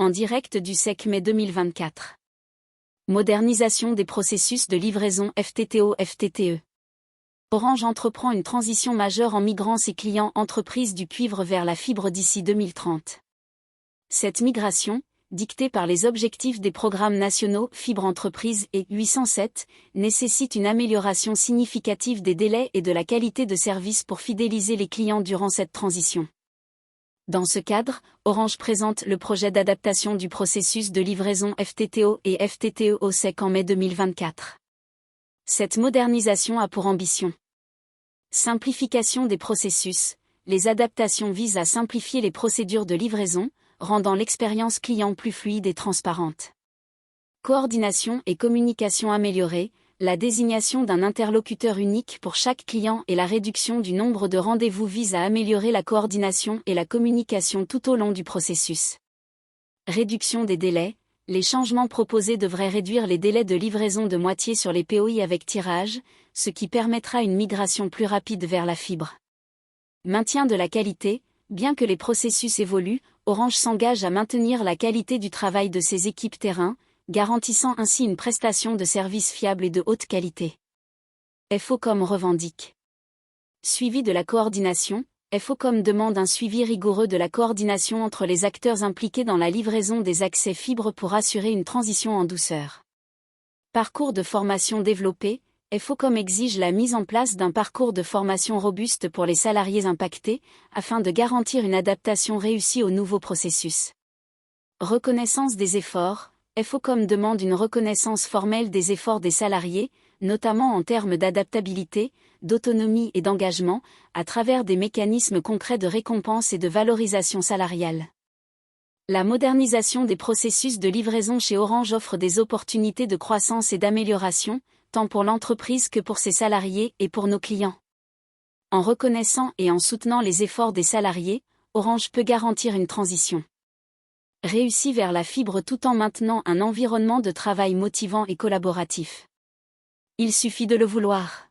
en direct du SEC mai 2024. Modernisation des processus de livraison FTTO-FTTE. Orange entreprend une transition majeure en migrant ses clients entreprises du cuivre vers la fibre d'ici 2030. Cette migration, dictée par les objectifs des programmes nationaux Fibre Entreprise et 807, nécessite une amélioration significative des délais et de la qualité de service pour fidéliser les clients durant cette transition. Dans ce cadre, Orange présente le projet d'adaptation du processus de livraison FTTO et FTTE au SEC en mai 2024. Cette modernisation a pour ambition simplification des processus. Les adaptations visent à simplifier les procédures de livraison, rendant l'expérience client plus fluide et transparente. Coordination et communication améliorée, la désignation d'un interlocuteur unique pour chaque client et la réduction du nombre de rendez-vous visent à améliorer la coordination et la communication tout au long du processus. Réduction des délais, les changements proposés devraient réduire les délais de livraison de moitié sur les POI avec tirage, ce qui permettra une migration plus rapide vers la fibre. Maintien de la qualité, bien que les processus évoluent, Orange s'engage à maintenir la qualité du travail de ses équipes terrain, garantissant ainsi une prestation de service fiable et de haute qualité. FOCOM revendique. Suivi de la coordination, FOCOM demande un suivi rigoureux de la coordination entre les acteurs impliqués dans la livraison des accès fibres pour assurer une transition en douceur. Parcours de formation développé, FOCOM exige la mise en place d'un parcours de formation robuste pour les salariés impactés, afin de garantir une adaptation réussie au nouveau processus. Reconnaissance des efforts, FOCOM demande une reconnaissance formelle des efforts des salariés, notamment en termes d'adaptabilité, d'autonomie et d'engagement, à travers des mécanismes concrets de récompense et de valorisation salariale. La modernisation des processus de livraison chez Orange offre des opportunités de croissance et d'amélioration, tant pour l'entreprise que pour ses salariés et pour nos clients. En reconnaissant et en soutenant les efforts des salariés, Orange peut garantir une transition réussie vers la fibre tout en maintenant un environnement de travail motivant et collaboratif. Il suffit de le vouloir.